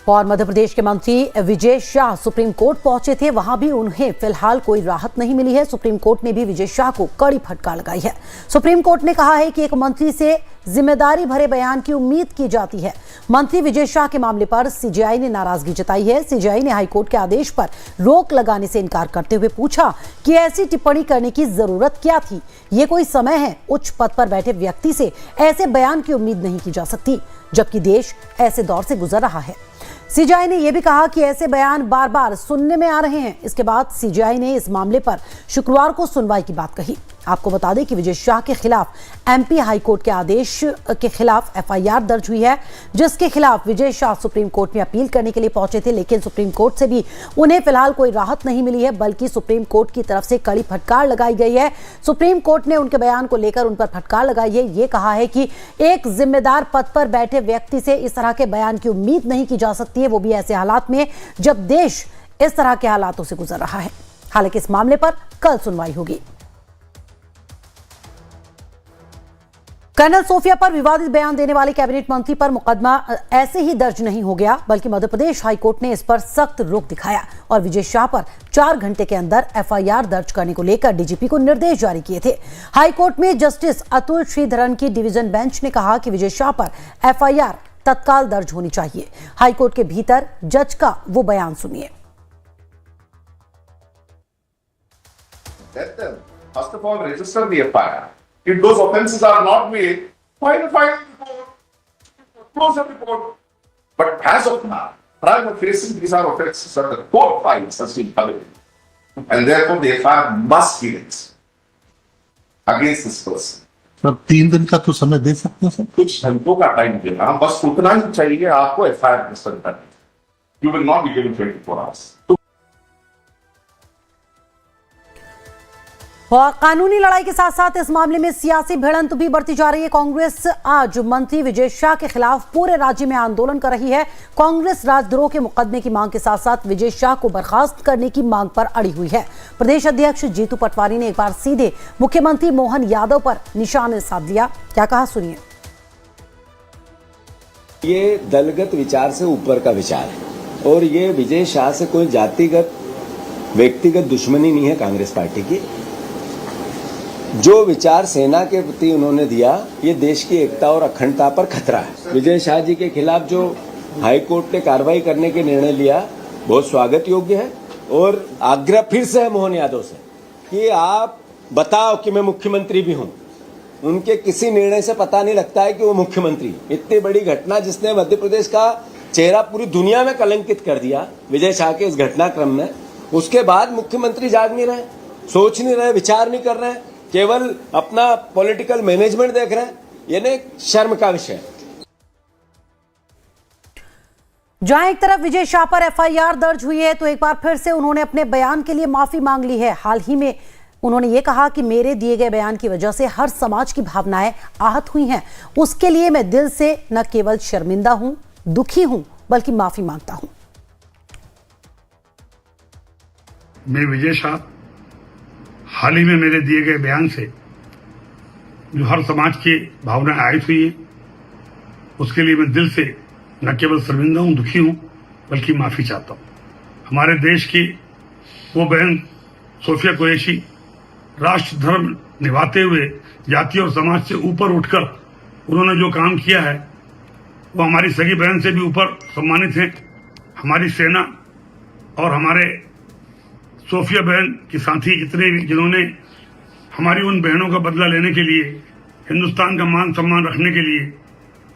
और मध्य प्रदेश के मंत्री विजय शाह सुप्रीम कोर्ट पहुंचे थे, वहां भी उन्हें फिलहाल कोई राहत नहीं मिली है। सुप्रीम कोर्ट ने भी विजय शाह को कड़ी फटकार लगाई है। सुप्रीम कोर्ट ने कहा है कि एक मंत्री से जिम्मेदारी भरे बयान की उम्मीद की जाती है। मंत्री विजय शाह के मामले पर सीजेआई ने नाराजगी जताई है। सीजेआई ने हाईकोर्ट के आदेश पर रोक लगाने से इनकार करते हुए पूछा कि ऐसी टिप्पणी करने की जरूरत क्या थी। ये कोई समय है, उच्च पद पर बैठे व्यक्ति से ऐसे बयान की उम्मीद नहीं की जा सकती, जबकि देश ऐसे दौर से गुजर रहा है। सीजेआई ने यह भी कहा कि ऐसे बयान बार बार सुनने में आ रहे हैं। इसके बाद सीजेआई ने इस मामले पर शुक्रवार को सुनवाई की बात कही। आपको बता दें कि विजय शाह के खिलाफ एमपी हाईकोर्ट के आदेश के खिलाफ एफआईआर दर्ज हुई है, जिसके खिलाफ विजय शाह सुप्रीम कोर्ट में अपील करने के लिए पहुंचे थे, लेकिन सुप्रीम कोर्ट से भी उन्हें फिलहाल कोई राहत नहीं मिली है, बल्कि सुप्रीम कोर्ट की तरफ से कड़ी फटकार लगाई गई है। सुप्रीम कोर्ट ने उनके बयान को लेकर उन पर फटकार लगाई है। ये कहा है कि एक जिम्मेदार पद पर बैठे व्यक्ति से इस तरह के बयान की उम्मीद नहीं की जा सकती है, वो भी ऐसे हालात में जब देश इस तरह के हालातों से गुजर रहा है। हालांकि इस मामले पर कल सुनवाई होगी। कर्नल सोफिया पर विवादित बयान देने वाले कैबिनेट मंत्री पर मुकदमा ऐसे ही दर्ज नहीं हो गया, बल्कि मध्य प्रदेश हाईकोर्ट ने इस पर सख्त रुख दिखाया और विजय शाह पर 4 घंटे के अंदर एफआईआर दर्ज करने को लेकर डीजीपी को निर्देश जारी किए थे। हाईकोर्ट में जस्टिस अतुल श्रीधरन की डिवीजन बेंच ने कहा कि विजय शाह पर एफआईआर तत्काल दर्ज होनी चाहिए। हाईकोर्ट के भीतर जज का वो बयान सुनिए। First of all, register the FIR. If those offences are not made, file a report, close the report. But as of now, prima facie, these are offences that the court finds as invalid, and therefore the FIR must be raised against this person. Sir 3 दिन का तो समय दे सकते हैं sir? कुछ घंटों का time देना, हम बस उतना ही चाहिए आपको FIR रजिस्टर करने। You will not be given 24 hours. और कानूनी लड़ाई के साथ साथ इस मामले में सियासी भिड़ंत भी बढ़ती जा रही है। कांग्रेस आज मंत्री विजय शाह के खिलाफ पूरे राज्य में आंदोलन कर रही है। कांग्रेस राजद्रोह के मुकदमे की मांग के साथ साथ विजय शाह को बर्खास्त करने की मांग पर अड़ी हुई है। प्रदेश अध्यक्ष जीतू पटवारी ने एक बार सीधे मुख्यमंत्री मोहन यादव पर निशाना साध लिया। क्या कहा, सुनिए। ये दलगत विचार से ऊपर का विचार है और ये विजय शाह से कोई जातिगत व्यक्तिगत दुश्मनी नहीं है। कांग्रेस पार्टी की जो विचार सेना के प्रति उन्होंने दिया, ये देश की एकता और अखंडता पर खतरा है। विजय शाह जी के खिलाफ जो हाईकोर्ट ने कार्रवाई करने के निर्णय लिया, बहुत स्वागत योग्य है और आग्रह फिर से है मोहन यादव से कि आप बताओ कि मैं मुख्यमंत्री भी हूं। उनके किसी निर्णय से पता नहीं लगता है कि वो मुख्यमंत्री। इतनी बड़ी घटना जिसने मध्य प्रदेश का चेहरा पूरी दुनिया में कलंकित कर दिया, विजय शाह के इस घटनाक्रम में, उसके बाद मुख्यमंत्री जाग नहीं रहे, सोच नहीं रहे, विचार नहीं कर रहे, केवल अपना पॉलिटिकल मैनेजमेंट देख रहे हैं। ये ने शर्म का विषय है। जहां एक तरफ विजय शाह पर एफआईआर दर्ज हुई है, तो एक बार फिर से उन्होंने अपने बयान के लिए माफी मांग ली है। हाल ही में उन्होंने ये कहा कि मेरे दिए गए बयान की वजह से हर समाज की भावनाएं आहत हुई हैं। उसके लिए मैं दिल से न केवल शर्मिंदा हूं, दुखी हूं, बल्कि माफी मांगता हूं। मैं विजय शाह हाल ही में मेरे दिए गए बयान से जो हर समाज की भावना आहत हुई है, उसके लिए मैं दिल से न केवल शर्मिंदा हूं, दुखी हूं, बल्कि माफी चाहता हूं। हमारे देश की वो बहन सोफिया कुरैशी राष्ट्र धर्म निभाते हुए जाति और समाज से ऊपर उठकर उन्होंने जो काम किया है, वो हमारी सगी बहन से भी ऊपर सम्मानित हैं। हमारी सेना और हमारे सोफिया बहन के साथी जितने भी, जिन्होंने हमारी उन बहनों का बदला लेने के लिए, हिंदुस्तान का मान सम्मान रखने के लिए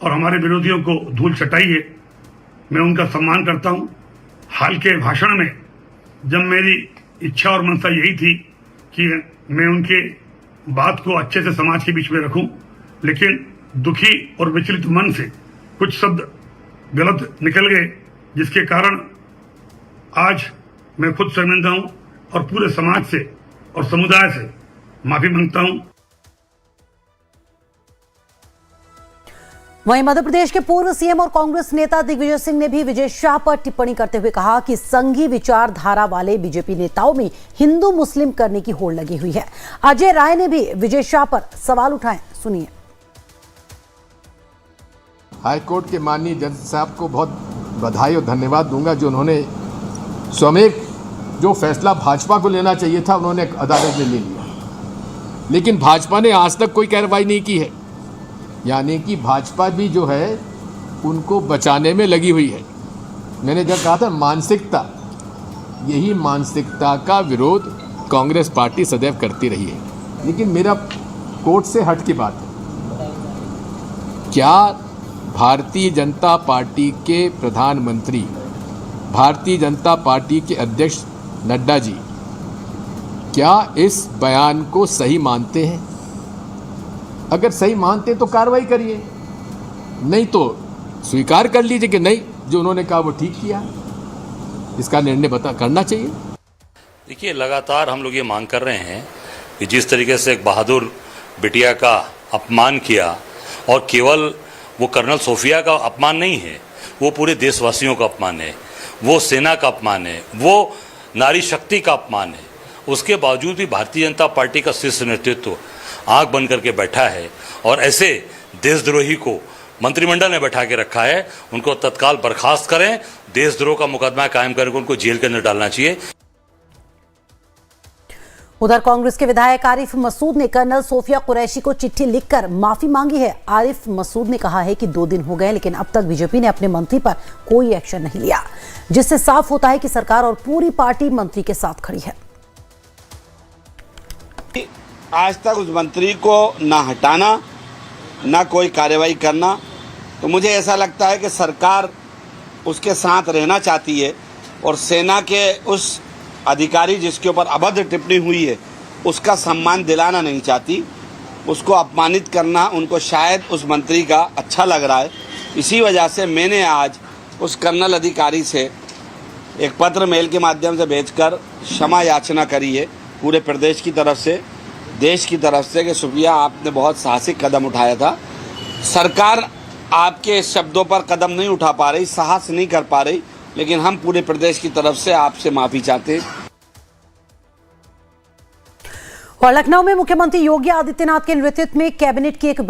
और हमारे विरोधियों को धूल चटाई है, मैं उनका सम्मान करता हूं। हाल के भाषण में जब मेरी इच्छा और मनसा यही थी कि मैं उनके बात को अच्छे से समाज के बीच में रखूं, लेकिन दुखी और विचलित मन से कुछ शब्द गलत निकल गए, जिसके कारण आज मैं खुद शर्मिंदा हूं और पूरे समाज से और समुदाय से माफी मांगता हूं। वहीं मध्य प्रदेश के पूर्व सीएम और कांग्रेस नेता दिग्विजय सिंह ने भी विजय शाह पर टिप्पणी करते हुए कहा कि संघी विचारधारा वाले बीजेपी नेताओं में हिंदू मुस्लिम करने की होड़ लगी हुई है। अजय राय ने भी विजय शाह पर सवाल उठाए, सुनिए। हाईकोर्ट के माननीय जज साहब को बहुत बधाई और धन्यवाद दूंगा जो उन्होंने स्वयं जो फैसला भाजपा को लेना चाहिए था उन्होंने अदालत में ले लिया, लेकिन भाजपा ने आज तक कोई कार्रवाई नहीं की है। यानी कि भाजपा भी जो है उनको बचाने में लगी हुई है। मैंने जब कहा था मानसिकता, यही मानसिकता का विरोध कांग्रेस पार्टी सदैव करती रही है। लेकिन मेरा कोर्ट से हट की बात है, क्या भारतीय जनता पार्टी के प्रधानमंत्री, भारतीय जनता पार्टी के अध्यक्ष नड्डा जी क्या इस बयान को सही मानते हैं? अगर सही मानते तो कार्रवाई करिए, नहीं तो स्वीकार कर लीजिए कि नहीं, जो उन्होंने कहा वो ठीक किया, इसका निर्णय करना चाहिए। देखिए, लगातार हम लोग ये मांग कर रहे हैं कि जिस तरीके से एक बहादुर बिटिया का अपमान किया, और केवल वो कर्नल सोफिया का अपमान नहीं है, वो पूरे देशवासियों का अपमान है, वो सेना का अपमान है, वो नारी शक्ति का अपमान है। उसके बावजूद भी भारतीय जनता पार्टी का शीर्ष नेतृत्व आंख बंद करके बैठा है और ऐसे देशद्रोही को मंत्रिमंडल ने बैठा के रखा है। उनको तत्काल बर्खास्त करें, देशद्रोह का मुकदमा कायम करके उनको जेल के अंदर डालना चाहिए। उधर कांग्रेस के विधायक आरिफ मसूद ने कर्नल सोफिया कुरैशी को चिट्ठी लिखकर माफी मांगी है। आरिफ मसूद ने कहा है कि 2 दिन हो गए लेकिन अब तक बीजेपी ने अपने मंत्री पर कोई एक्शन नहीं लिया, जिससे साफ होता है कि सरकार और पूरी पार्टी मंत्री के साथ खड़ी है। आज तक उस मंत्री को ना हटाना, ना कोई कार्रवाई करना, तो मुझे ऐसा लगता है कि सरकार उसके साथ रहना चाहती है और सेना के उस अधिकारी जिसके ऊपर अभद्र टिप्पणी हुई है उसका सम्मान दिलाना नहीं चाहती। उसको अपमानित करना उनको शायद उस मंत्री का अच्छा लग रहा है। इसी वजह से मैंने आज उस कर्नल अधिकारी से एक पत्र मेल के माध्यम से भेजकर क्षमा याचना करी है पूरे प्रदेश की तरफ से, देश की तरफ से, कि सुफिया आपने बहुत साहसिक कदम उठाया था। सरकार आपके शब्दों पर कदम नहीं उठा पा रही, साहस नहीं कर पा रही, लेकिन हम पूरे प्रदेश की तरफ से आपसे माफी चाहते हैं। और लखनऊ में मुख्यमंत्री योगी आदित्यनाथ के नेतृत्व में कैबिनेट की एक